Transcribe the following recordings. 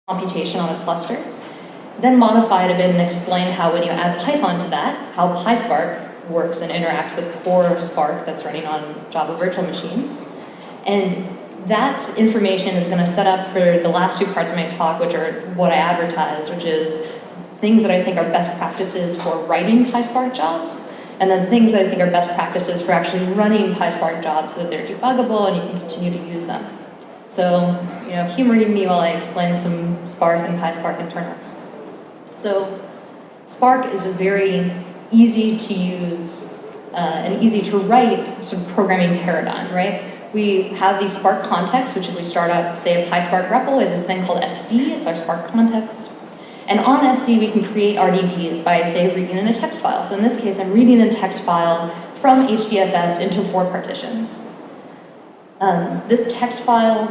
computation on a cluster, then modify it a bit and explain how when you add Python to that, how PySpark works and interacts with core Spark that's running on Java virtual machines. And that information is going to set up for the last two parts of my talk, which are what I advertise, which is things that I think are best practices for writing PySpark jobs, and then things that I think are best practices for actually running PySpark jobs so that they're debuggable and you can continue to use them. So, humor me while I explain some Spark and PySpark internals. So, Spark is a very easy to use and easy to write sort of programming paradigm, right? We have these Spark contexts, which if we start up, say, a PySpark REPL, we have this thing called SC, it's our Spark context. And on SC, we can create RDBs by, say, reading in a text file. So in this case, I'm reading a text file from HDFS into 4 partitions. This text file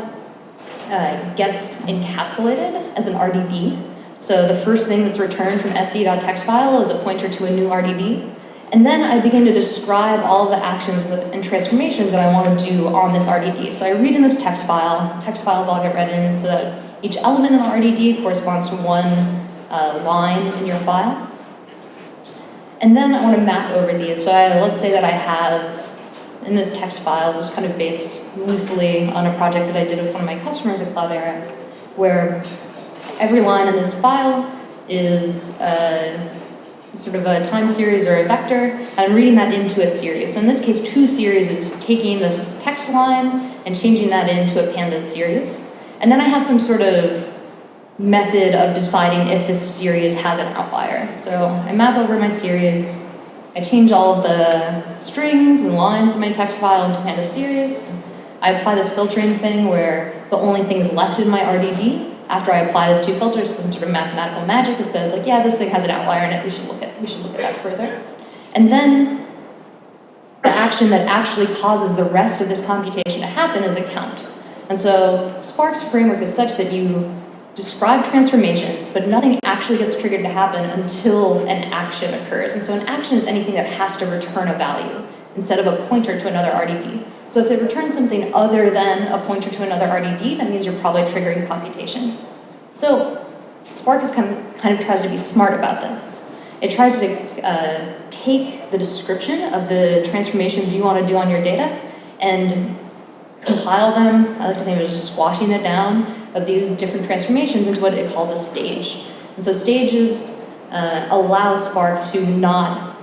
gets encapsulated as an RDB. So the first thing that's returned from sc.textfile is a pointer to a new RDB. And then I begin to describe all of the actions and transformations that I want to do on this RDB. So I read in this text file. Text files all get read in so that each element in the RDB corresponds to one line in your file. And then I want to map over these. So let's say that I have, in this text file, this is kind of based loosely on a project that I did with one of my customers at Cloudera, where every line in this file is sort of a time series or a vector, and I'm reading that into a series. So in this case, 2 series is taking this text line and changing that into a pandas series. And then I have some sort of method of deciding if this series has an outlier. So I map over my series, I change all of the strings and lines in my text file into pandas series. I apply this filtering thing where the only things left in my RDB, after I apply those 2 filters, some sort of mathematical magic that says, like, yeah, this thing has an outlier in it, we should look at that further. And then the action that actually causes the rest of this computation to happen is a count. And so Spark's framework is such that you describe transformations, but nothing actually gets triggered to happen until an action occurs. And so an action is anything that has to return a value instead of a pointer to another RDB. So if it returns something other than a pointer to another RDB, that means you're probably triggering computation. So Spark is kind of tries to be smart about this. It tries to take the description of the transformations you want to do on your data and compile them. I like to think of it as squashing it down of these different transformations into what it calls a stage. And so stages allow Spark to not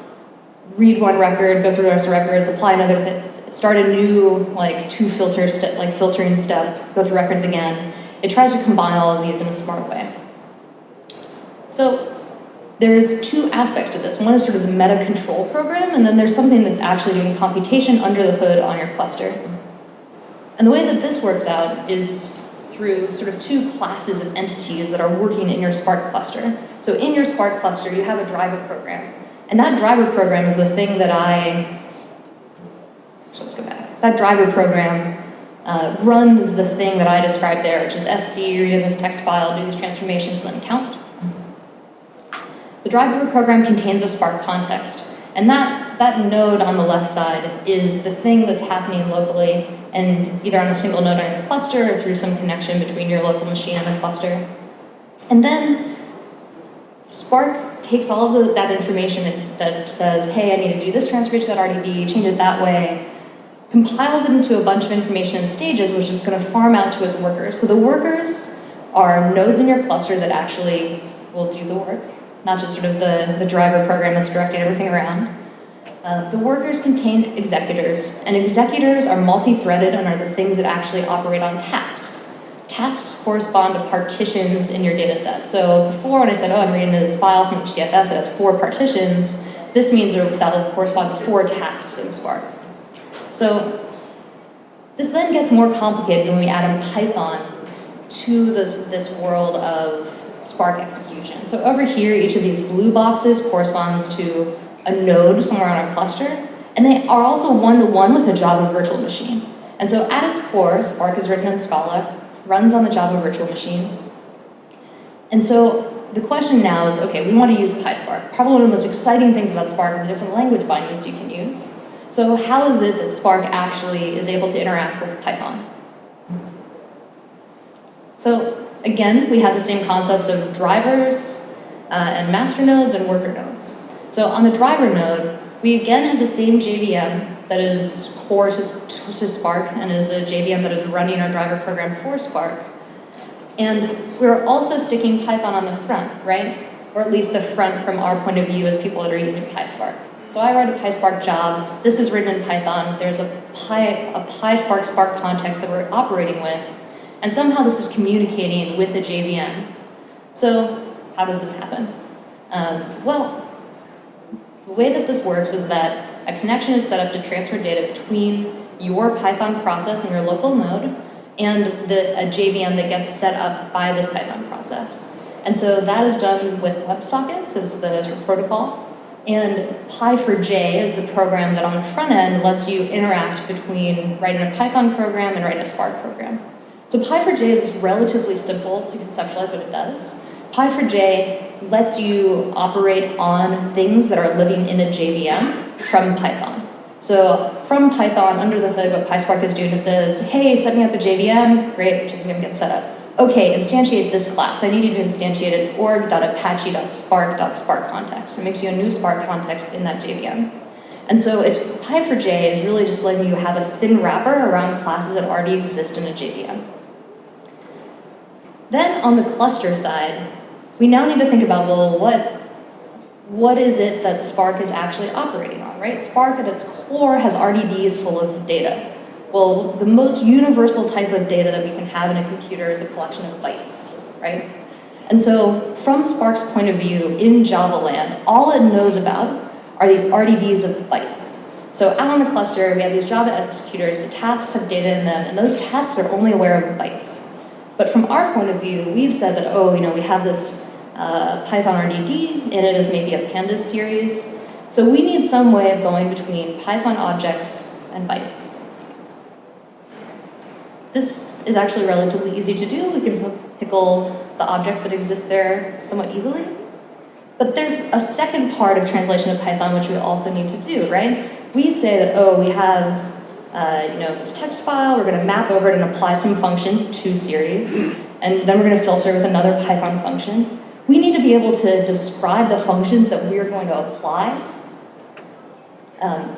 read one record, go through the rest of the records, apply another thing, start a new filtering step, go through records again. It tries to combine all of these in a smart way. So there's 2 aspects to this. One is sort of the meta control program, and then there's something that's actually doing computation under the hood on your cluster. And the way that this works out is through sort of 2 classes of entities that are working in your Spark cluster. So in your Spark cluster, you have a driver program. And that driver program is the thing that let's go back. That driver program runs the thing that I described there, which is SC, read in this text file, do these transformations, and then count. The driver program contains a Spark context. And that node on the left side is the thing that's happening locally, and either on a single node on your cluster or through some connection between your local machine and the cluster. And then Spark takes all of that information that says, hey, I need to do this transformation to that RDB, change it that way, compiles it into a bunch of information in stages, which is going to farm out to its workers. So the workers are nodes in your cluster that actually will do the work, not just sort of the driver program that's directing everything around. The workers contain executors, and executors are multi-threaded and are the things that actually operate on tasks. Tasks correspond to partitions in your data set. So before, when I said, oh, I'm reading this file from HDFS, it has 4 partitions, this means that will correspond to 4 tasks in Spark. So this then gets more complicated when we add in Python to this world of Spark execution. So over here, each of these blue boxes corresponds to a node somewhere on our cluster, and they are also one-to-one with a Java virtual machine. And so at its core, Spark is written in Scala, runs on the Java virtual machine. And so the question now is, okay, we want to use PySpark. Probably one of the most exciting things about Spark are the different language bindings you can use. So how is it that Spark actually is able to interact with Python? So again, we have the same concepts of drivers and master nodes and worker nodes. So on the driver node, we again have the same JVM that is core to Spark and is a JVM that is running our driver program for Spark. And we're also sticking Python on the front, right? Or at least the front from our point of view as people that are using PySpark. So I write a PySpark job. This is written in Python. There's a PySpark Spark context that we're operating with. And somehow this is communicating with the JVM. So how does this happen? Well, the way that this works is that a connection is set up to transfer data between your Python process and your local node and a JVM that gets set up by this Python process. And so that is done with WebSockets as the sort of protocol. And Py4j is the program that on the front end lets you interact between writing a Python program and writing a Spark program. So Py4j is relatively simple to conceptualize what it does. Py4j lets you operate on things that are living in a JVM from Python. So from Python, under the hood, what PySpark is doing is says, hey, setting up a JVM, great, JVM gets set up. Okay, instantiate this class. I need you to instantiate it org.apache.spark context. It makes you a new Spark context in that JVM. And so Py4j is really just letting you have a thin wrapper around classes that already exist in a JVM. Then on the cluster side, we now need to think about, well, what is it that Spark is actually operating on, right? Spark at its core has RDDs full of data. Well, the most universal type of data that we can have in a computer is a collection of bytes, right? And so from Spark's point of view, in Java land, all it knows about are these RDDs of bytes. So out on the cluster, we have these Java executors, the tasks have data in them, and those tasks are only aware of bytes. But from our point of view, we've said that, oh, we have this Python RDD, and it is maybe a pandas series. So we need some way of going between Python objects and bytes. This is actually relatively easy to do. We can pickle the objects that exist there somewhat easily. But there's a second part of translation of Python which we also need to do, right? We say that, oh, we have this text file, we're going to map over it and apply some function to series, and then we're going to filter with another Python function. We need to be able to describe the functions that we're going to apply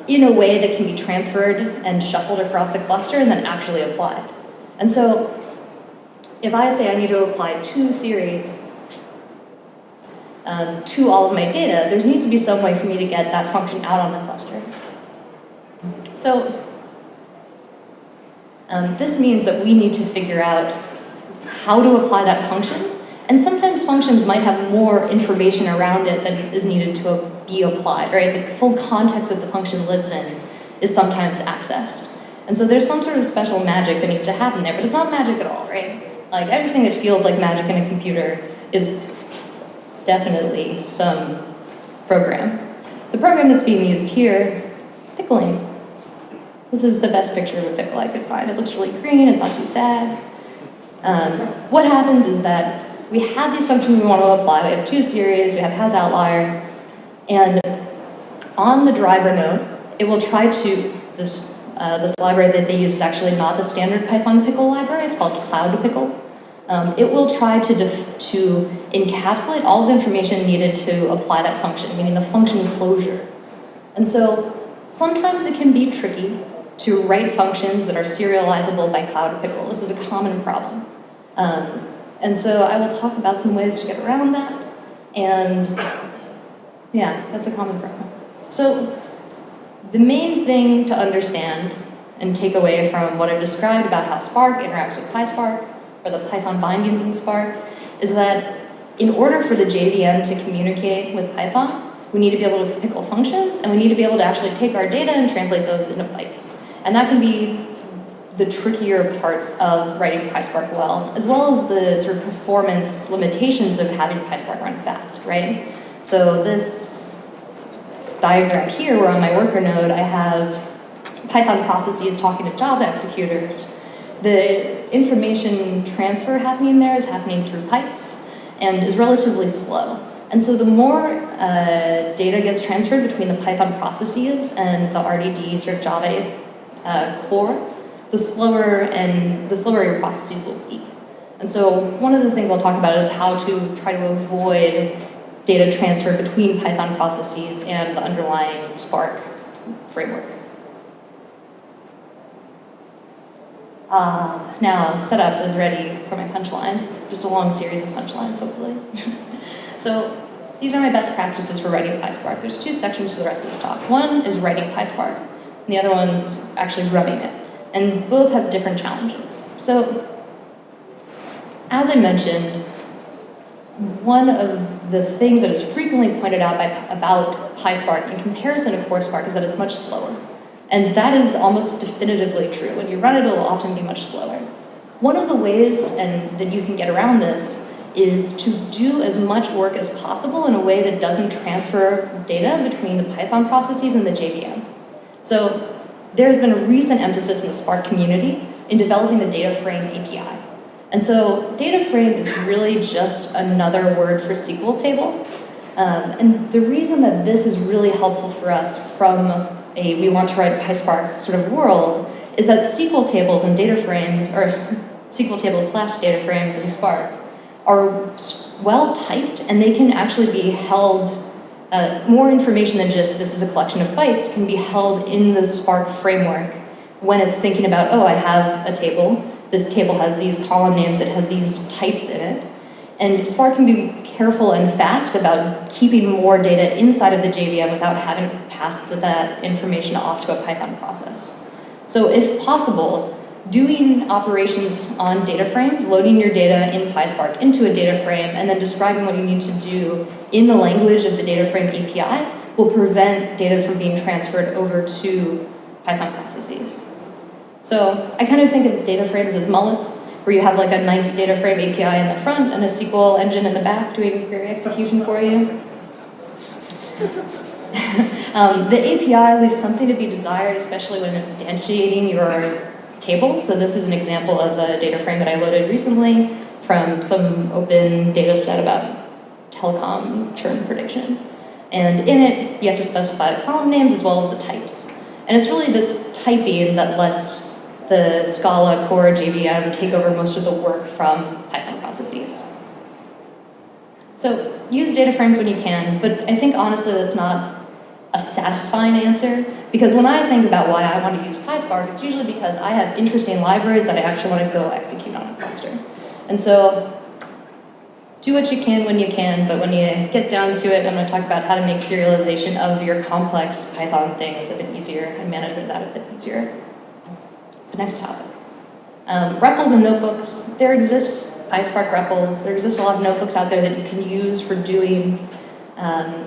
in a way that can be transferred and shuffled across a cluster and then actually applied. And so if I say I need to apply to series to all of my data, there needs to be some way for me to get that function out on the cluster. So this means that we need to figure out how to apply that function. And sometimes functions might have more information around it than is needed to be applied, right? The full context that the function lives in is sometimes accessed. And so there's some sort of special magic that needs to happen there, but it's not magic at all, right? Like everything that feels like magic in a computer is definitely some program. The program that's being used here, pickling. This is the best picture of a pickle I could find. It looks really green, it's not too sad. What happens is that we have these functions we want to apply. We have to series, we have hasOutlier, and on the driver node, it will try to, this library that they use is actually not the standard Python pickle library, it's called Cloudpickle. It will try to encapsulate all the information needed to apply that function, meaning the function closure. And so sometimes it can be tricky to write functions that are serializable by Cloudpickle. This is a common problem. And so I will talk about some ways to get around that. And yeah, that's a common problem. So the main thing to understand and take away from what I've described about how Spark interacts with PySpark, or the Python bindings in Spark, is that in order for the JVM to communicate with Python, we need to be able to pickle functions, and we need to be able to actually take our data and translate those into bytes. And that can be the trickier parts of writing PySpark well as the sort of performance limitations of having PySpark run fast, right? So this diagram here, where on my worker node, I have Python processes talking to Java executors. The information transfer happening there is happening through pipes and is relatively slow. And so the more data gets transferred between the Python processes and the RDD sort of Java core, the slower your processes will be. And so one of the things I'll talk about is how to try to avoid data transfer between Python processes and the underlying Spark framework. Now, setup is ready for my punchlines, just a long series of punchlines, hopefully. So these are my best practices for writing PySpark. There's two sections to the rest of this talk. One is writing PySpark, and the other one's actually running it. And both have different challenges. So, as I mentioned, one of the things that is frequently pointed out about PySpark in comparison to Core Spark is that it's much slower. And that is almost definitively true. When you run it, it'll often be much slower. One of the ways that you can get around this is to do as much work as possible in a way that doesn't transfer data between the Python processes and the JVM. So there's been a recent emphasis in the Spark community in developing the DataFrame API. And so DataFrame is really just another word for SQL table. And the reason that this is really helpful for us from we want to write PySpark sort of world is that SQL tables and DataFrames, or SQL tables / DataFrames in Spark are well typed, and they can actually be held, more information than just this is a collection of bytes can be held in the Spark framework when it's thinking about, oh, I have a table, this table has these column names, it has these types in it. And Spark can be careful and fast about keeping more data inside of the JVM without having to pass that information off to a Python process. So if possible, doing operations on DataFrames, loading your data in PySpark into a DataFrame, and then describing what you need to do in the language of the DataFrame API will prevent data from being transferred over to Python processes. So I kind of think of DataFrames as mullets, where you have like a nice DataFrame API in the front and a SQL engine in the back doing query execution for you. The API leaves something to be desired, especially when instantiating your tables. So this is an example of a DataFrame that I loaded recently from some open data set about telecom churn prediction. And in it, you have to specify the column names as well as the types. And it's really this typing that lets the Scala core JVM take over most of the work from Python processes. So use DataFrames when you can, but I think honestly that's not a satisfying answer, because when I think about why I want to use PySpark, it's usually because I have interesting libraries that I actually want to go execute on a cluster. And so do what you can when you can, but when you get down to it, I'm going to talk about how to make serialization of your complex Python things a bit easier and management of that a bit easier. So next topic. REPLs and notebooks. There exist PySpark REPLs. There exists a lot of notebooks out there that you can use for doing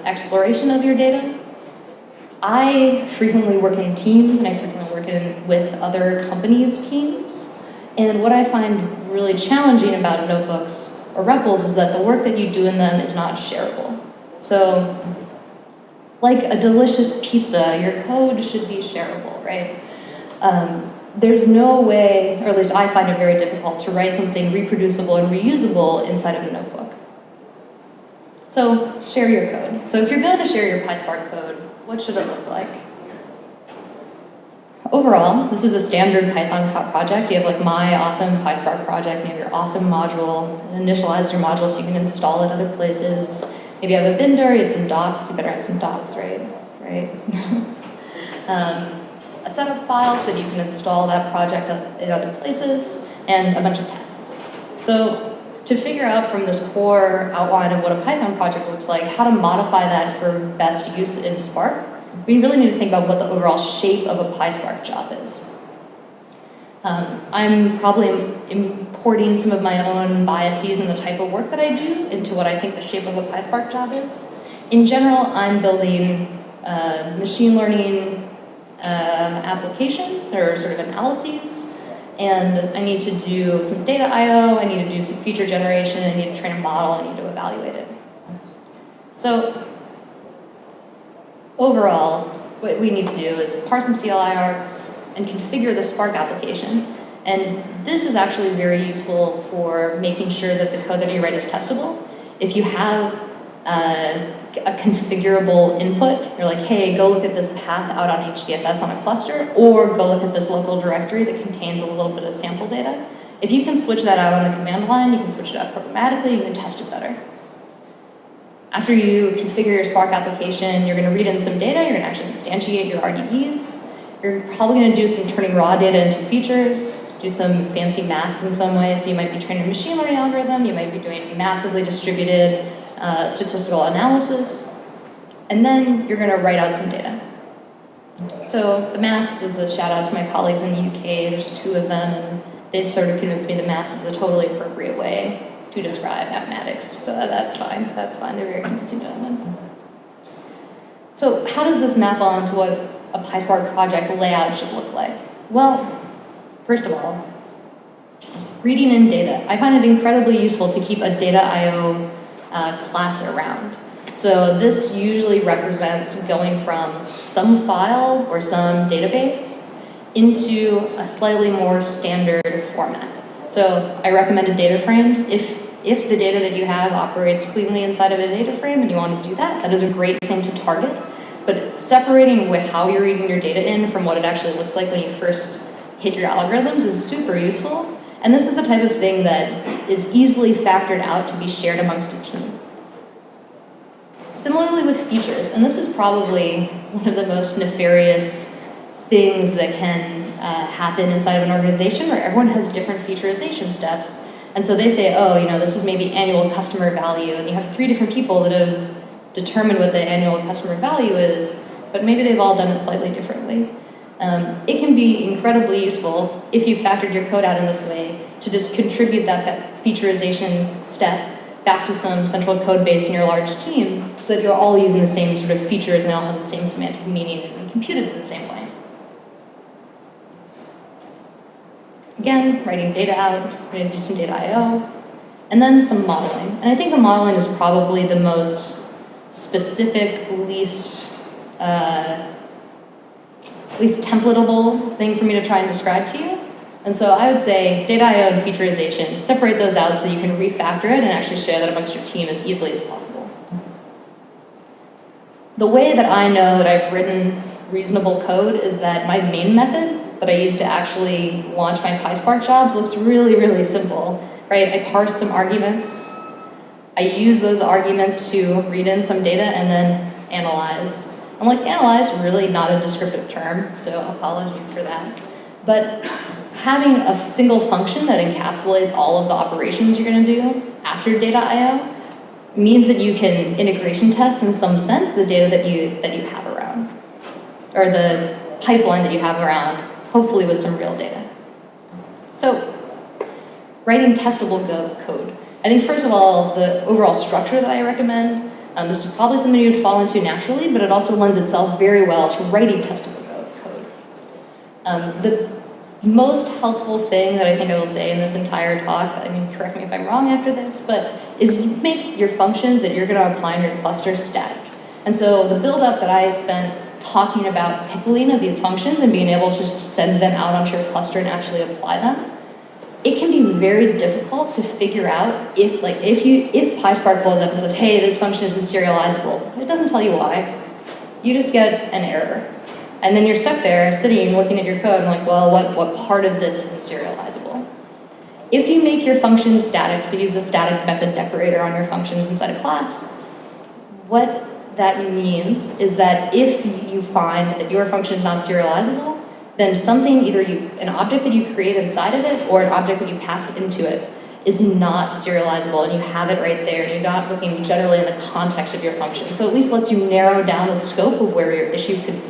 exploration of your data. I frequently work in teams, and I frequently work with other companies' teams. And what I find really challenging about notebooks or REPLs is that the work that you do in them is not shareable. So, like a delicious pizza, your code should be shareable, right? There's no way, or at least I find it very difficult, to write something reproducible and reusable inside of a notebook. So, share your code. So if you're going to share your PySpark code, what should it look like? Overall, this is a standard Python project. You have like my awesome PySpark project, you have your awesome module, and initialize your module so you can install it other places. Maybe you have a vendor, you have some docs, you better have some docs, right? A set of files that you can install that project in other places, and a bunch of tests. So to figure out from this core outline of what a Python project looks like, how to modify that for best use in Spark, we really need to think about what the overall shape of a PySpark job is. I'm probably importing some of my own biases in the type of work that I do into what I think the shape of a PySpark job is. In general, I'm building machine learning applications or sort of analyses, and I need to do some data I/O, I need to do some feature generation, I need to train a model, I need to evaluate it. So overall, what we need to do is parse some CLI args and configure the Spark application. And this is actually very useful for making sure that the code that you write is testable. If you have a configurable input, you're like, hey, go look at this path out on HDFS on a cluster, or go look at this local directory that contains a little bit of sample data, If you can switch that out on the command line, you can switch it out programmatically, you can test it better. After you configure your Spark application, you're going to read in some data, you're going to actually instantiate your RDEs. You're probably going to do some turning raw data into features, do some fancy maths in some way. So you might be training a machine learning algorithm, you might be doing massively distributed statistical analysis, and then you're going to write out some data. So the maths is a shout out to my colleagues in the UK, there's 2 of them, and they've sort of convinced me that maths is a totally appropriate way to describe mathematics. So that's fine, they're very convincing gentlemen. So how does this map on to what a PySpark project layout should look like? Well, first of all, reading in data. I find it incredibly useful to keep a data IO class around. So this usually represents going from some file or some database into a slightly more standard format. So I recommended DataFrames. If the data that you have operates cleanly inside of a DataFrame and you want to do that, that is a great thing to target. But separating with how you're reading your data in from what it actually looks like when you first hit your algorithms is super useful. And this is the type of thing that is easily factored out to be shared amongst a team. Similarly with features, and this is probably one of the most nefarious things that can happen inside of an organization where everyone has different featurization steps. And so they say, oh, this is maybe annual customer value, and you have 3 different people that have determined what the annual customer value is, but maybe they've all done it slightly differently. It can be incredibly useful if you factored your code out in this way to just contribute that featurization step back to some central code base in your large team so that you're all using the same sort of features and they all have the same semantic meaning and computed in the same way. Again, writing data out, we're going to do some data I/O, and then some modeling. And I think the modeling is probably the most specific, least templatable thing for me to try and describe to you. And so I would say data I/O and featurization, separate those out so you can refactor it and actually share that amongst your team as easily as possible. The way that I know that I've written reasonable code is that my main method that I use to actually launch my PySpark jobs looks really, really simple, right? I parse some arguments. I use those arguments to read in some data and then analyze. I'm like, analyze, really not a descriptive term, so apologies for that. But having a single function that encapsulates all of the operations you're going to do after data I/O means that you can integration test in some sense the data that you have around, or the pipeline that you have around, hopefully with some real data. So, writing testable code. I think first of all, the overall structure that I recommend, this is probably something you would fall into naturally, but it also lends itself very well to writing testable code. The most helpful thing that I think I will say in this entire talk, I mean, correct me if I'm wrong after this, but is you make your functions that you're going to apply in your cluster static. And so the build-up that I spent talking about pickling of these functions and being able to send them out onto your cluster and actually apply them, it can be very difficult to figure out if PySpark blows up and says, hey, this function isn't serializable. It doesn't tell you why. You just get an error. And then you're stuck there sitting looking at your code and like, well, what part of this isn't serializable? If you make your functions static, so use the static method decorator on your functions inside a class, what that means is that if you find that your function is not serializable, then something, either an object that you create inside of it or an object that you pass into it is not serializable, and you have it right there, and you're not looking generally in the context of your function. So at least lets you narrow down the scope of where your issue could be.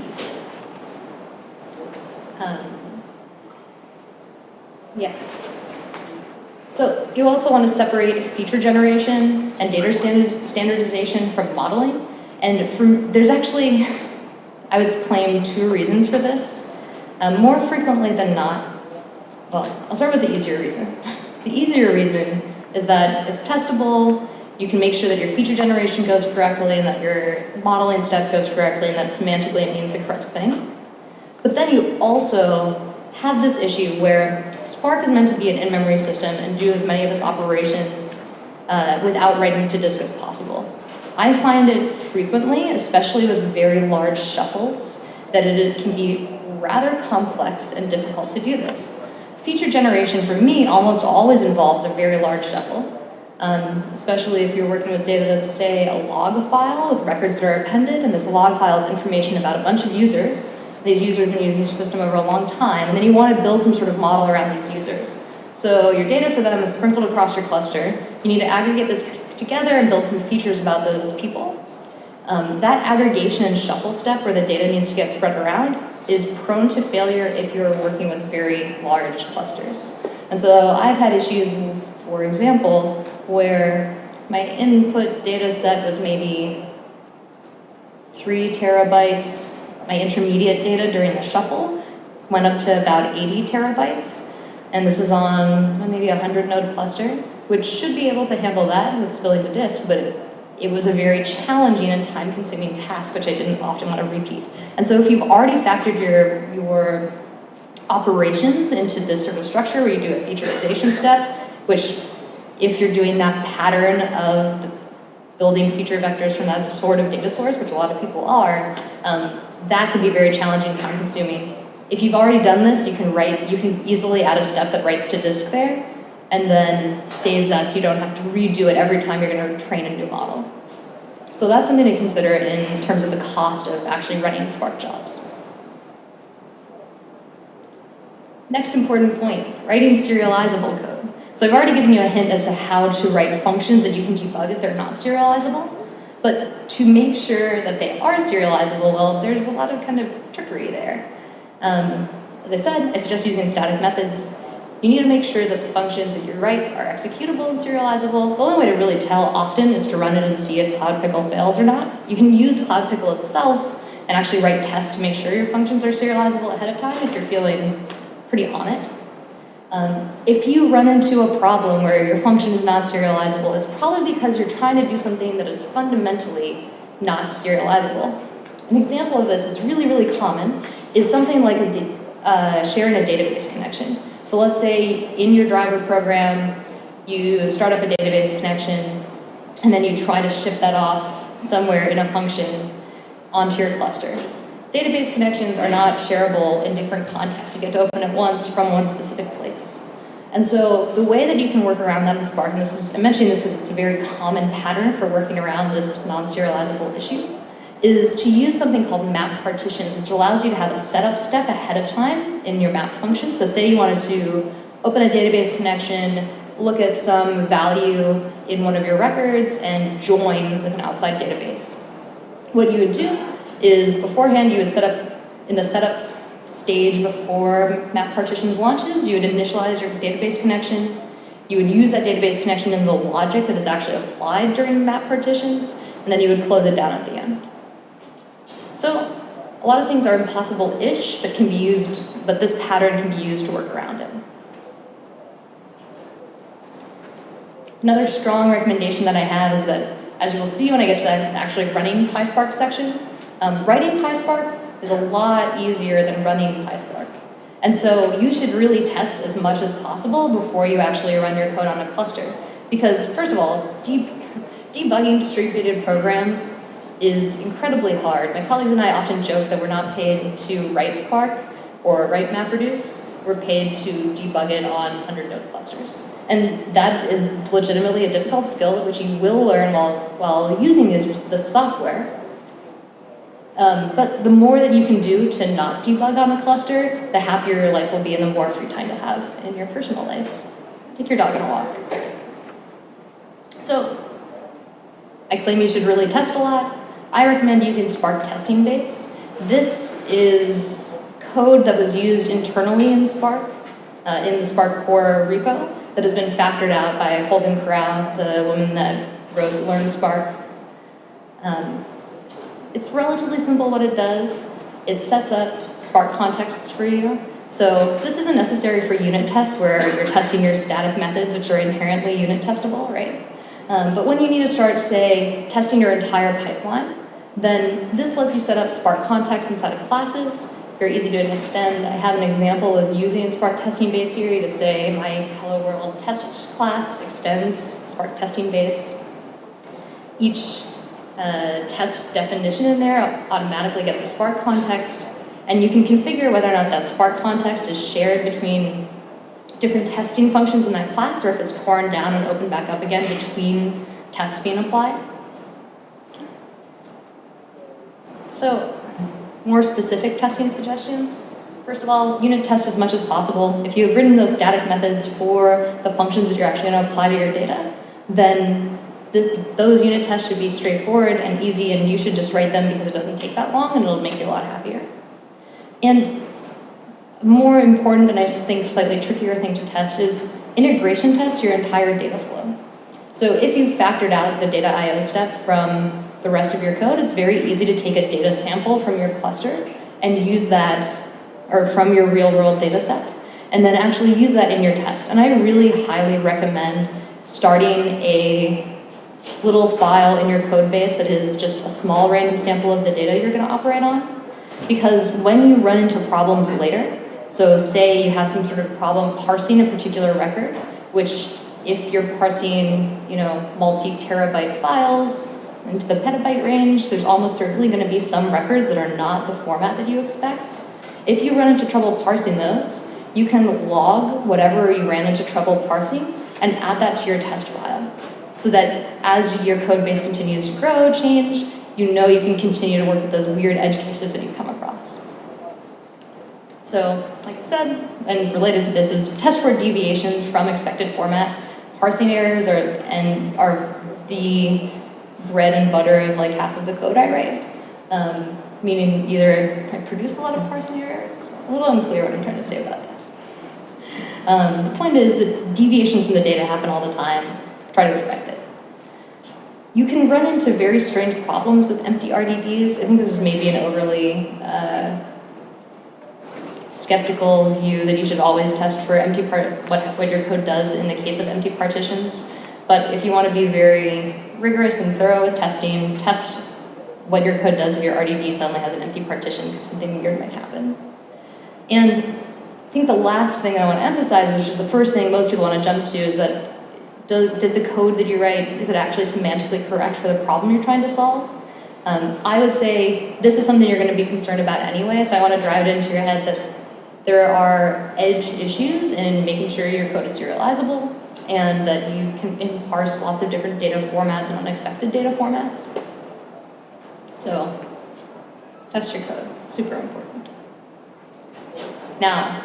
Yeah. So you also want to separate feature generation and data standardization from modeling. And there's actually, I would claim, 2 reasons for this. More frequently than not, well, I'll start with the easier reason. The easier reason is that it's testable, you can make sure that your feature generation goes correctly and that your modeling step goes correctly and that semantically it means the correct thing. But then you also have this issue where Spark is meant to be an in-memory system and do as many of its operations without writing to disk as possible. I find it frequently, especially with very large shuffles, that it can be rather complex and difficult to do this. feature generation for me almost always involves a very large shuffle, especially if you're working with data that's, say, a log file with records that are appended, and this log file is information about a bunch of users. These users have been using your system over a long time, and then you want to build some sort of model around these users. So your data for them is sprinkled across your cluster. You need to aggregate this together and build some features about those people. That aggregation and shuffle step where the data needs to get spread around is prone to failure if you're working with very large clusters. And so I've had issues, for example, where my input data set was maybe 3 terabytes. My intermediate data during the shuffle went up to about 80 terabytes. And this is on maybe a 100-node cluster, which should be able to handle that with spilling the disk, but it was a very challenging and time-consuming task, which I didn't often want to repeat. And so if you've already factored your operations into this sort of structure where you do a featureization step, which if you're doing that pattern of building feature vectors from that sort of data source, which a lot of people are, that can be very challenging, time-consuming. If you've already done this, you can easily add a step that writes to disk there, and then saves that so you don't have to redo it every time you're going to train a new model. So that's something to consider in terms of the cost of actually running Spark jobs. Next important point, writing serializable code. So I've already given you a hint as to how to write functions that you can debug if they're not serializable. But to make sure that they are serializable, well, there's a lot of kind of trickery there. As I said, I suggest using static methods. You need to make sure that the functions that you write are executable and serializable. The only way to really tell often is to run it and see if Cloud Pickle fails or not. You can use Cloud Pickle itself and actually write tests to make sure your functions are serializable ahead of time if you're feeling pretty on it. If you run into a problem where your function is not serializable, it's probably because you're trying to do something that is fundamentally not serializable. An example of this that's really, really common is something like sharing a database connection. So let's say in your driver program, you start up a database connection, and then you try to ship that off somewhere in a function onto your cluster. Database connections are not shareable in different contexts. You get to open it once from one specific place. And so the way that you can work around that in Spark, and I'm mentioning this because it's a very common pattern for working around this non-serializable issue, is to use something called map partitions, which allows you to have a setup step ahead of time in your map function. So say you wanted to open a database connection, look at some value in one of your records, and join with an outside database. What you would do is beforehand, you would set up, in the setup stage before map partitions launches, you would initialize your database connection. You would use that database connection in the logic that is actually applied during map partitions, and then you would close it down at the end. So a lot of things are impossible-ish, but this pattern can be used to work around it. Another strong recommendation that I have is that, as you'll see when I get to that actually running PySpark section, writing PySpark is a lot easier than running PySpark. And so you should really test as much as possible before you actually run your code on a cluster. Because first of all, debugging distributed programs is incredibly hard. My colleagues and I often joke that we're not paid to write Spark or write MapReduce. We're paid to debug it on 100-node clusters. And that is legitimately a difficult skill which you will learn while using this software. But the more that you can do to not debug on a cluster, the happier your life will be and the more free time to have in your personal life. Take your dog on a walk. So, I claim you should really test a lot. I recommend using SparkTestingBase. This is code that was used internally in Spark, in the Spark core repo, that has been factored out by Hougland, the woman that learned Spark. It's relatively simple what it does. It sets up Spark contexts for you. So this isn't necessary for unit tests where you're testing your static methods, which are inherently unit testable, right? But when you need to start, say, testing your entire pipeline, then this lets you set up Spark contexts inside of classes. Very easy to extend. I have an example of using SparkTestingBase here to say my Hello World test class extends SparkTestingBase. Each test definition in there automatically gets a Spark context, and you can configure whether or not that Spark context is shared between different testing functions in that class, or if it's torn down and opened back up again between tests being applied. So, more specific testing suggestions. First of all, unit test as much as possible. If you've written those static methods for the functions that you're actually going to apply to your data, then those unit tests should be straightforward and easy, and you should just write them because it doesn't take that long and it'll make you a lot happier. And more important, and I think slightly trickier thing to test, is integration test your entire data flow. So if you've factored out the data I/O step from the rest of your code, it's very easy to take a data sample from your cluster and use that, or from your real-world data set, and then actually use that in your test. And I really highly recommend starting a little file in your code base that is just a small random sample of the data you're going to operate on. Because when you run into problems later, so say you have some sort of problem parsing a particular record, which if you're parsing, multi-terabyte files into the petabyte range, there's almost certainly going to be some records that are not the format that you expect. If you run into trouble parsing those, you can log whatever you ran into trouble parsing and add that to your test file. So that as your code base continues to grow, change, you can continue to work with those weird edge cases that you come across. So, like I said, and related to this is test for deviations from expected format. Parsing errors are the bread and butter of like half of the code I write. Meaning either I produce a lot of parsing errors. A little unclear what I'm trying to say about that. The point is that deviations in the data happen all the time. Try to respect it. You can run into very strange problems with empty RDBs. I think this is maybe an overly skeptical view that you should always test for empty what your code does in the case of empty partitions. But if you want to be very rigorous and thorough with testing, test what your code does if your RDB suddenly has an empty partition because something weird might happen. And I think the last thing I want to emphasize, which is the first thing most people want to jump to, is that did the code that you write, is it actually semantically correct for the problem you're trying to solve? I would say this is something you're going to be concerned about anyway, so I want to drive it into your head that there are edge issues in making sure your code is serializable and that you can parse lots of different data formats and unexpected data formats. So, test your code, super important. Now,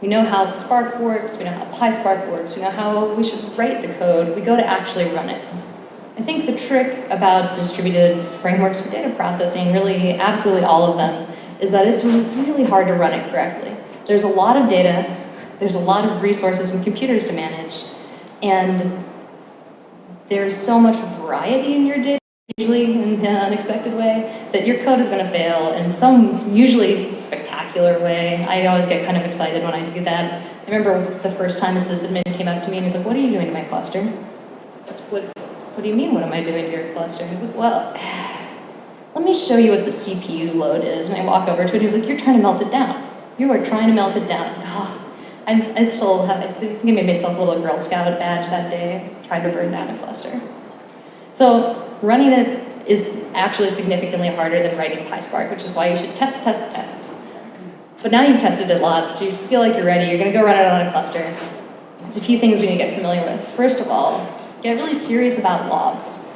we know how Spark works, we know how PySpark works, we know how we should write the code, we go to actually run it. I think the trick about distributed frameworks for data processing, really absolutely all of them, is that it's really hard to run it correctly. There's a lot of data, there's a lot of resources and computers to manage, and there's so much variety in your data, usually in an unexpected way, that your code is going to fail in some usually spectacular way. I always get kind of excited when I do that. I remember the first time a sysadmin came up to me and he's like, "What are you doing to my cluster?" What do you mean, what am I doing to your cluster? He's like, "Well, let me show you what the CPU load is." And I walk over to it and he's like, "You're trying to melt it down. You are trying to melt it down." I still have, I think I made myself a little Girl Scout badge that day, tried to burn down a cluster. So running it is actually significantly harder than writing PySpark, which is why you should test. But now you've tested it lots, so you feel like you're ready, you're gonna go run it on a cluster. There's a few things we need to get familiar with. First of all, get really serious about logs.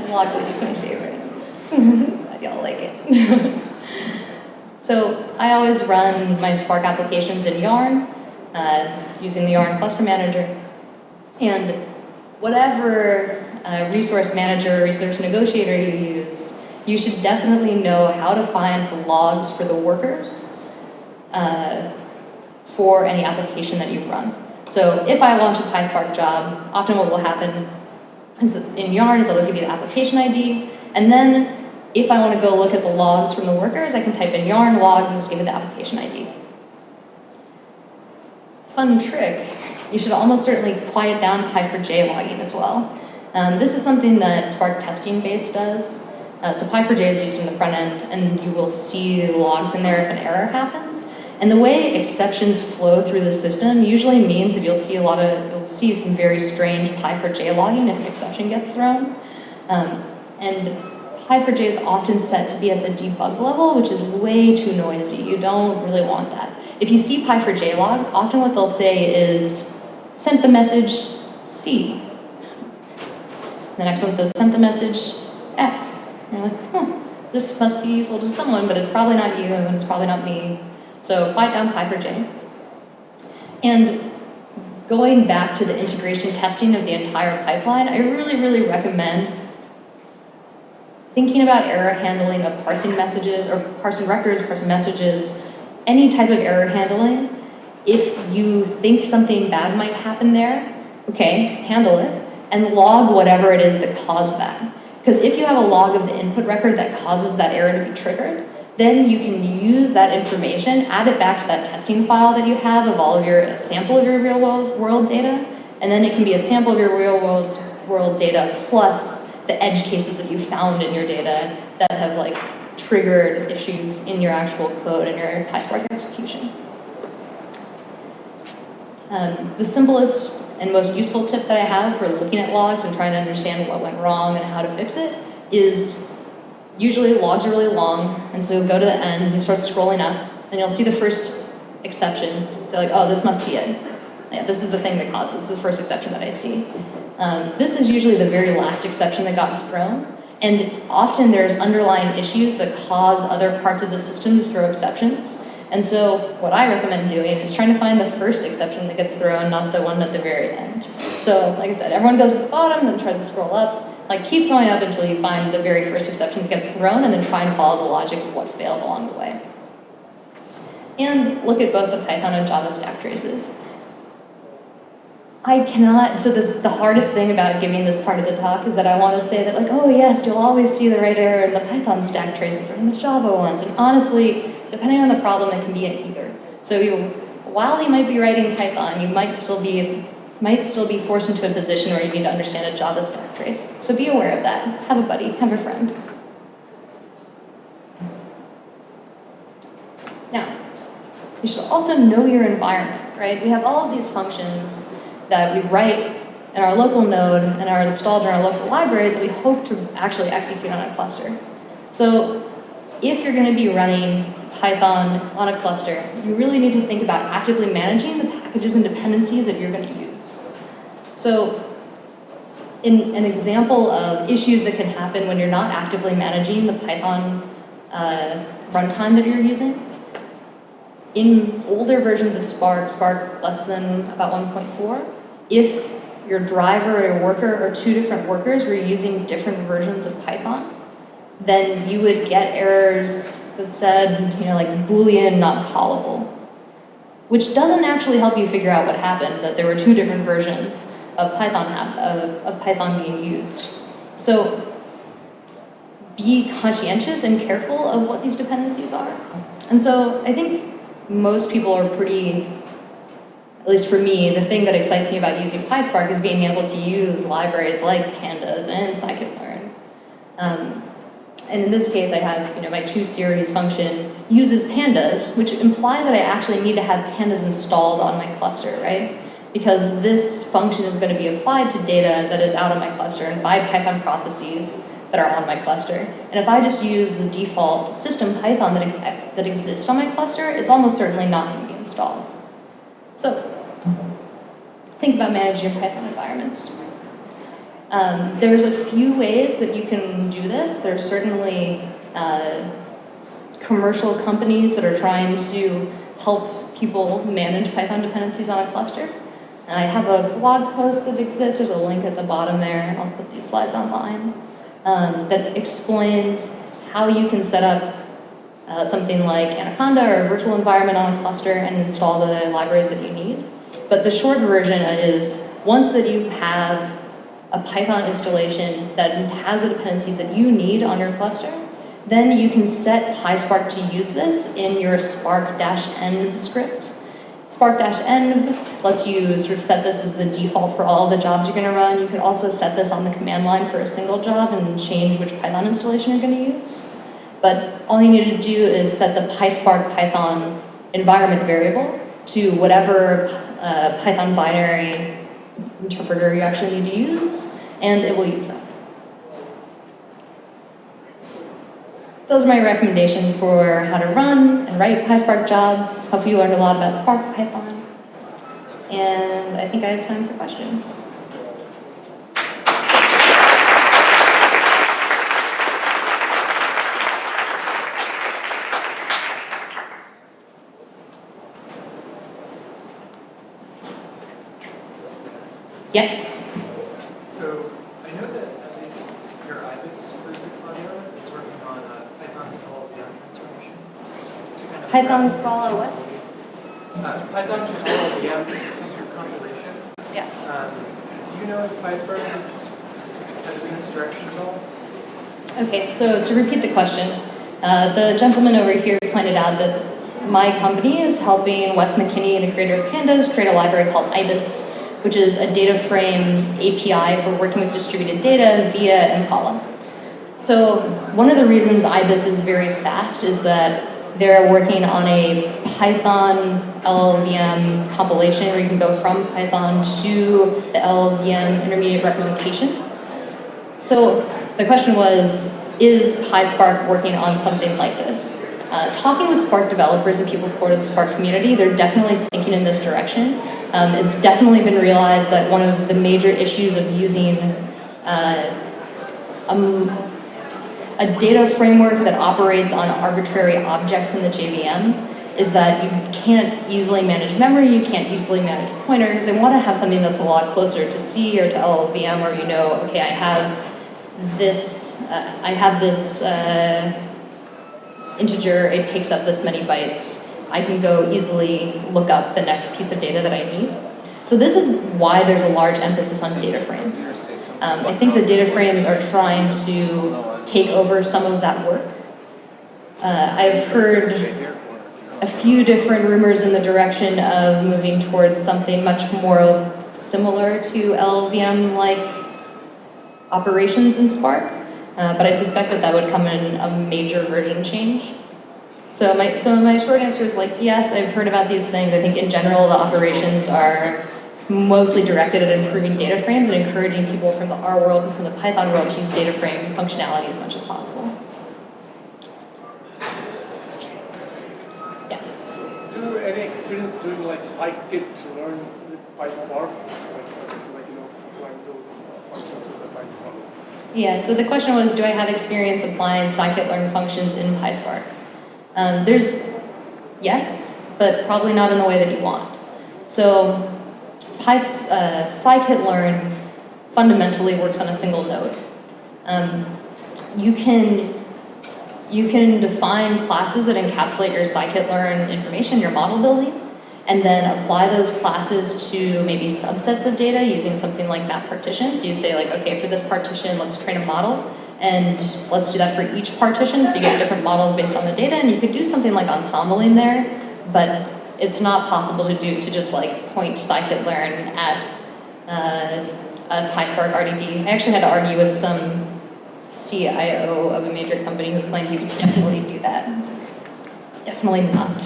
Log is my favorite. Y'all like it. So I always run my Spark applications in Yarn, using the Yarn cluster manager. And whatever resource manager or resource negotiator you use, you should definitely know how to find the logs for the workers for any application that you run. So if I launch a PySpark job, often what will happen is that in Yarn is it'll give you the application ID, and then if I want to go look at the logs from the workers, I can type in Yarn logs and just give it the application ID. Fun trick, you should almost certainly quiet down Py4j logging as well. This is something that SparkTestingBase does. So Py4j is used in the front end, and you will see logs in there if an error happens. And the way exceptions flow through the system usually means that you'll see some very strange Py4j logging if an exception gets thrown. And Py4j is often set to be at the debug level, which is way too noisy. You don't really want that. If you see Py4j logs, often what they'll say is, sent the message C. The next one says, sent the message F. And you're like, huh, this must be useful to someone, but it's probably not you, and it's probably not me. So quiet down Py4j. And going back to the integration testing of the entire pipeline, I really, really recommend thinking about error handling of parsing messages, or parsing records, parsing messages, any type of error handling. If you think something bad might happen there, okay, handle it, and log whatever it is that caused that. Because if you have a log of the input record that causes that error to be triggered, then you can use that information, add it back to that testing file that you have of all of your sample of your real world data, and then it can be a sample of your real world data plus the edge cases that you found in your data that have like triggered issues in your actual code and your PySpark execution. The simplest and most useful tip that I have for looking at logs and trying to understand what went wrong and how to fix it is usually logs are really long, and so you'll go to the end and you start scrolling up and you'll see the first exception. So like, oh, this must be it. Yeah, this is the thing that caused this. This is the first exception that I see. This is usually the very last exception that got thrown, and often there's underlying issues that cause other parts of the system to throw exceptions. And so what I recommend doing is trying to find the first exception that gets thrown, not the one at the very end. So like I said, everyone goes to the bottom and tries to scroll up. Like keep going up until you find the very first exception that gets thrown, and then try and follow the logic of what failed along the way. And look at both the Python and Java stack traces. I cannot, so the hardest thing about giving this part of the talk is that I want to say that like, oh yes, you'll always see the right error in the Python stack traces and the Java ones. And honestly, depending on the problem, it can be in either. So while you might be writing Python, you might still be forced into a position where you need to understand a Java stack trace. So be aware of that. Have a buddy, have a friend. Now, you should also know your environment, right? We have all of these functions that we write in our local node and are installed in our local libraries that we hope to actually execute on a cluster. So if you're going to be running Python on a cluster, you really need to think about actively managing the packages and dependencies that you're going to use. So in an example of issues that can happen when you're not actively managing the Python runtime that you're using, in older versions of Spark less than about 1.4, if your driver or your worker or two different workers were using different versions of Python, then you would get errors that said, like Boolean not callable, which doesn't actually help you figure out what happened, that there were two different versions of Python being used. So be conscientious and careful of what these dependencies are. And so I think most people are pretty, at least for me, the thing that excites me about using PySpark is being able to use libraries like pandas and scikit-learn. And in this case, I have my toSeries function uses pandas, which implies that I actually need to have pandas installed on my cluster, right? Because this function is going to be applied to data that is out of my cluster and by Python processes that are on my cluster. And if I just use the default system Python that exists on my cluster, it's almost certainly not going to be installed. So think about managing your Python environments. There's a few ways that you can do this. There's certainly commercial companies that are trying to help people manage Python dependencies on a cluster. And I have a blog post that exists. There's a link at the bottom there. I'll put these slides online. That explains how you can set up something like Anaconda or a virtual environment on a cluster and install the libraries that you need. But the short version is, once that you have a Python installation that has the dependencies that you need on your cluster, then you can set PySpark to use this in your spark-env script. Spark-env lets you sort of set this as the default for all the jobs you're going to run. You could also set this on the command line for a single job and change which Python installation you're going to use. But all you need to do is set the PySpark Python environment variable to whatever Python binary interpreter you actually need to use, and it will use that. those are my recommendations for how to run and write PySpark jobs. Hopefully you learned a lot about Spark, Python. And I think I have time for questions. Yes? So I know that at least your IBIS version of Cloudera is working on Python to LLVM transformations. Python Scala what? Python to LLVM feature compilation. Yeah. Do you know if PySpark has been in this direction at all? Okay, so to repeat the question, the gentleman over here pointed out that my company is helping Wes McKinney, the creator of Pandas, create a library called IBIS, which is a DataFrame API for working with distributed data via Impala. So one of the reasons IBIS is very fast is that they're working on a Python LLVM compilation where you can go from Python to the LLVM intermediate representation. So the question was, is PySpark working on something like this? Talking with Spark developers and people core to the Spark community, they're definitely thinking in this direction. It's definitely been realized that one of the major issues of using a data framework that operates on arbitrary objects in the JVM is that you can't easily manage memory, you can't easily manage pointers. They want to have something that's a lot closer to C or to LLVM where you know, okay, I have this integer, it takes up this many bytes. I can go easily look up the next piece of data that I need. So this is why there's a large emphasis on DataFrames. I think the DataFrames are trying to take over some of that work. I've heard a few different rumors in the direction of moving towards something much more similar to LLVM-like operations in Spark, but I suspect that that would come in a major version change. So my short answer is like, yes, I've heard about these things. I think in general, the operations are mostly directed at improving DataFrames and encouraging people from the R world and from the Python world to use DataFrame functionality as much as possible. Yes? Do you have any experience doing like scikit to learn with PySpark? Like applying those functions with the PySpark? Yeah, so the question was, do I have experience applying scikit-learn functions in PySpark? Yes, but probably not in the way that you want. So scikit-learn fundamentally works on a single node. You can define classes that encapsulate your scikit-learn information, your model building, and then apply those classes to maybe subsets of data using something like map partition. So you say like, okay, for this partition, let's train a model, and let's do that for each partition, so you get different models based on the data, and you could do something like ensembling there, but it's not possible to just like point scikit-learn at a PySpark RDB. I actually had to argue with some CIO of a major company who claimed you could definitely do that. And I was like, definitely not.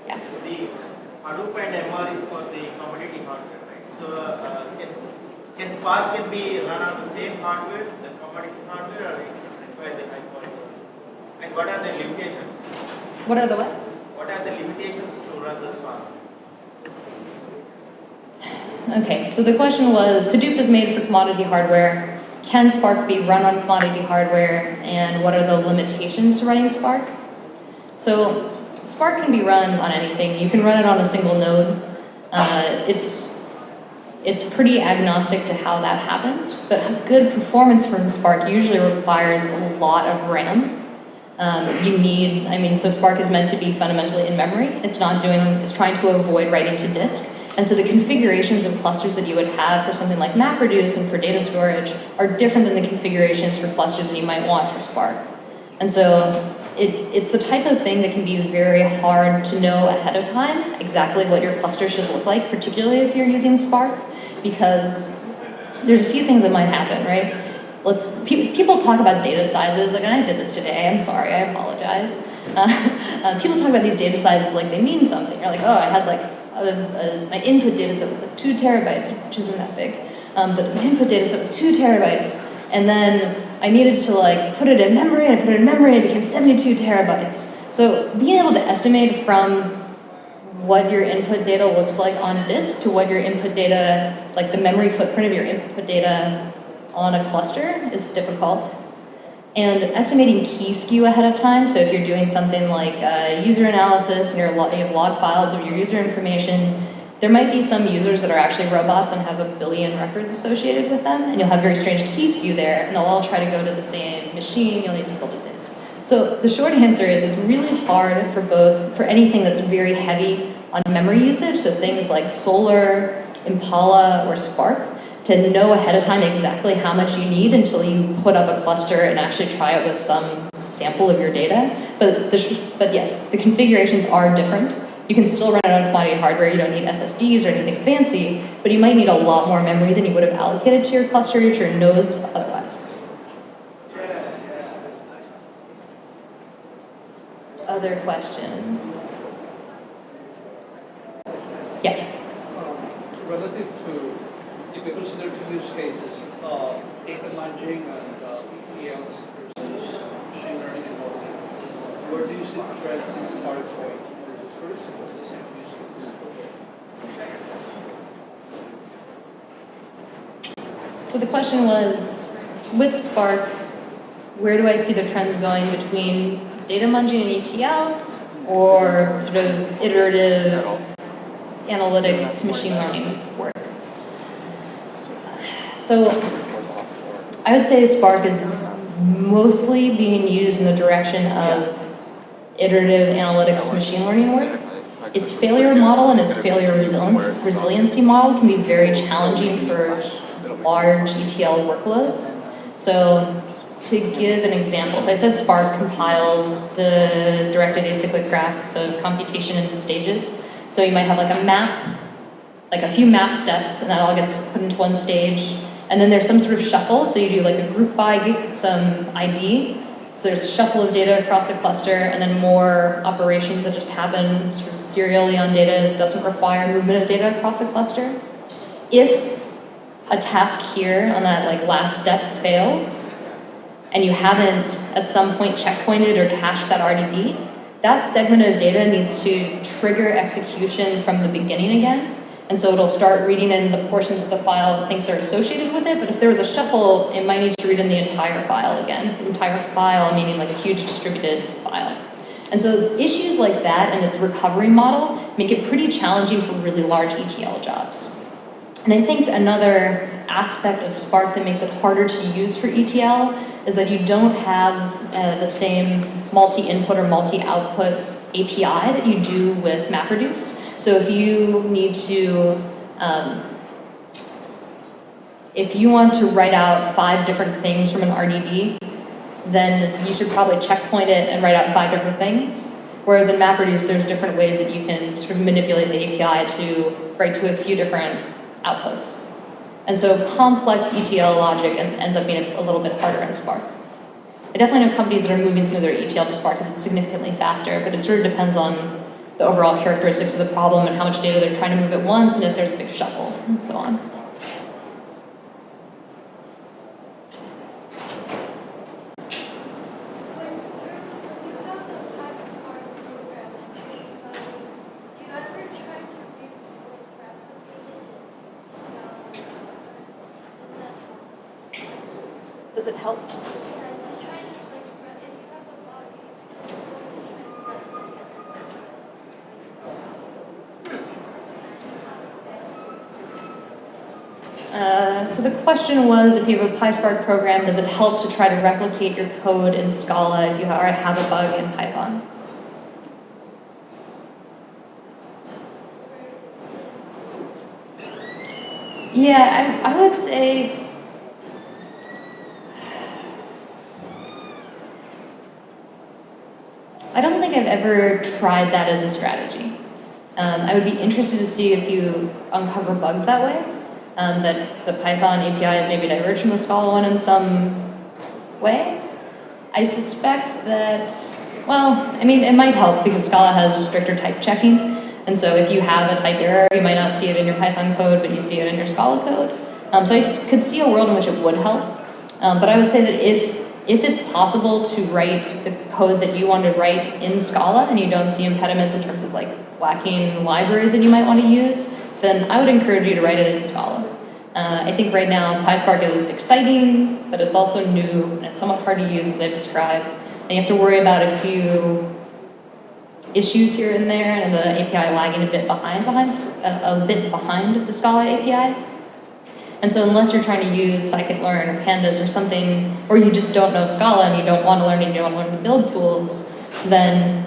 Yeah. So the Hadoop and MR is for the commodity hardware, right? So can Spark can be run on the same hardware, the commodity hardware, or is it require the high quality? And what are the limitations? What are the what? What are the limitations to run the Spark? Okay, so the question was, Hadoop is made for commodity hardware. Can Spark be run on commodity hardware, and what are the limitations to running Spark? So Spark can be run on anything. You can run it on a single node. It's pretty agnostic to how that happens, but good performance from Spark usually requires a lot of RAM. So Spark is meant to be fundamentally in memory. It's trying to avoid writing to disk. And so the configurations of clusters that you would have for something like MapReduce and for data storage are different than the configurations for clusters that you might want for Spark. And so it's the type of thing that can be very hard to know ahead of time exactly what your cluster should look like, particularly if you're using Spark, because there's a few things that might happen, right? People talk about data sizes, like, and I did this today, I'm sorry, I apologize. People talk about these data sizes like they mean something. You're like, oh, I had like, my input data set was like 2 terabytes, which isn't that big. But my input data set was 2 terabytes. And then I needed to like put it in memory, and I put it in memory, it became 72 terabytes. So being able to estimate from what your input data looks like on disk to what your input data, like the memory footprint of your input data on a cluster is difficult. And estimating key skew ahead of time, so if you're doing something like user analysis and you have log files of your user information, there might be some users that are actually robots and have 1 billion records associated with them, and you'll have very strange key skew there, and they'll all try to go to the same machine, you'll need to split the disk. So the short answer is it's really hard for anything that's very heavy on memory usage, so things like Solar, Impala, or Spark, to know ahead of time exactly how much you need until you put up a cluster and actually try it with some sample of your data. But yes, the configurations are different. You can still run it on commodity hardware, you don't need SSDs or anything fancy, but you might need a lot more memory than you would have allocated to your cluster, to your nodes otherwise. Other questions? Yeah. Relative to, if you consider two use cases, data munging and ETLs versus machine learning and modeling, where do you see the trends in Spark going? The first or the second use case? So the question was, with Spark, where do I see the trends going between data munging and ETL, or sort of iterative analytics, machine learning work? So I would say Spark is mostly being used in the direction of iterative analytics, machine learning work. Its failure model and its failure resiliency model can be very challenging for large ETL workloads. So to give an example, so I said Spark compiles the directed acyclic graphs of computation into stages. So you might have like a map, like a few map steps, and that all gets put into one stage. And then there's some sort of shuffle, so you do like a group by some ID. So there's a shuffle of data across the cluster, and then more operations that just happen sort of serially on data that doesn't require movement of data across the cluster. If a task here on that like last step fails, and you haven't at some point checkpointed or cached that RDB, that segment of data needs to trigger execution from the beginning again. And so it'll start reading in the portions of the file that things are associated with it, but if there was a shuffle, it might need to read in the entire file again. The entire file, meaning like a huge distributed file. And so issues like that and its recovery model make it pretty challenging for really large ETL jobs. And I think another aspect of Spark that makes it harder to use for ETL is that you don't have the same multi-input or multi-output API that you do with MapReduce. So if you need to, if you want to write out 5 different things from an RDB, then you should probably checkpoint it and write out 5 different things. Whereas in MapReduce, there's different ways that you can sort of manipulate the API to write to a few different outputs. And so complex ETL logic ends up being a little bit harder in Spark. I definitely know companies that are moving some of their ETL to Spark because it's significantly faster, but it sort of depends on the overall characteristics of the problem and how much data they're trying to move at once, and if there's a big shuffle, and so on. Does it help? So the question was, if you have a PySpark program, does it help to try to replicate your code in Scala if you already have a bug in Python? Yeah, I would say I don't think I've ever tried that as a strategy. I would be interested to see if you uncover bugs that way. That the Python API is maybe diverged from the Scala one in some way. I suspect that, well, I mean, it might help because Scala has stricter type checking. And so if you have a type error, you might not see it in your Python code, but you see it in your Scala code. So I could see a world in which it would help. But I would say that if it's possible to write the code that you want to write in Scala and you don't see impediments in terms of like lacking libraries that you might want to use, then I would encourage you to write it in Scala. I think right now PySpark is exciting, but it's also new and it's somewhat hard to use as I described. And you have to worry about a few issues here and there, and the API lagging a bit behind the Scala API. And so unless you're trying to use scikit-learn or pandas or something, or you just don't know Scala and you don't want to learn and you don't want to learn the build tools, then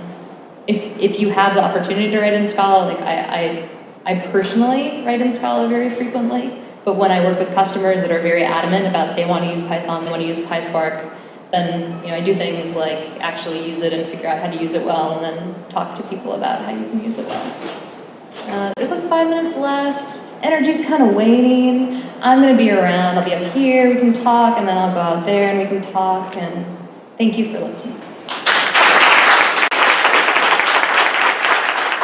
if you have the opportunity to write in Scala, like I personally write in Scala very frequently, but when I work with customers that are very adamant about they want to use Python, they want to use PySpark, then I do things like actually use it and figure out how to use it well, and then talk to people about how you can use it well. There's like 5 minutes left. Energy's kind of waning. I'm going to be around. I'll be up here. We can talk, and then I'll go out there and we can talk. And thank you for listening.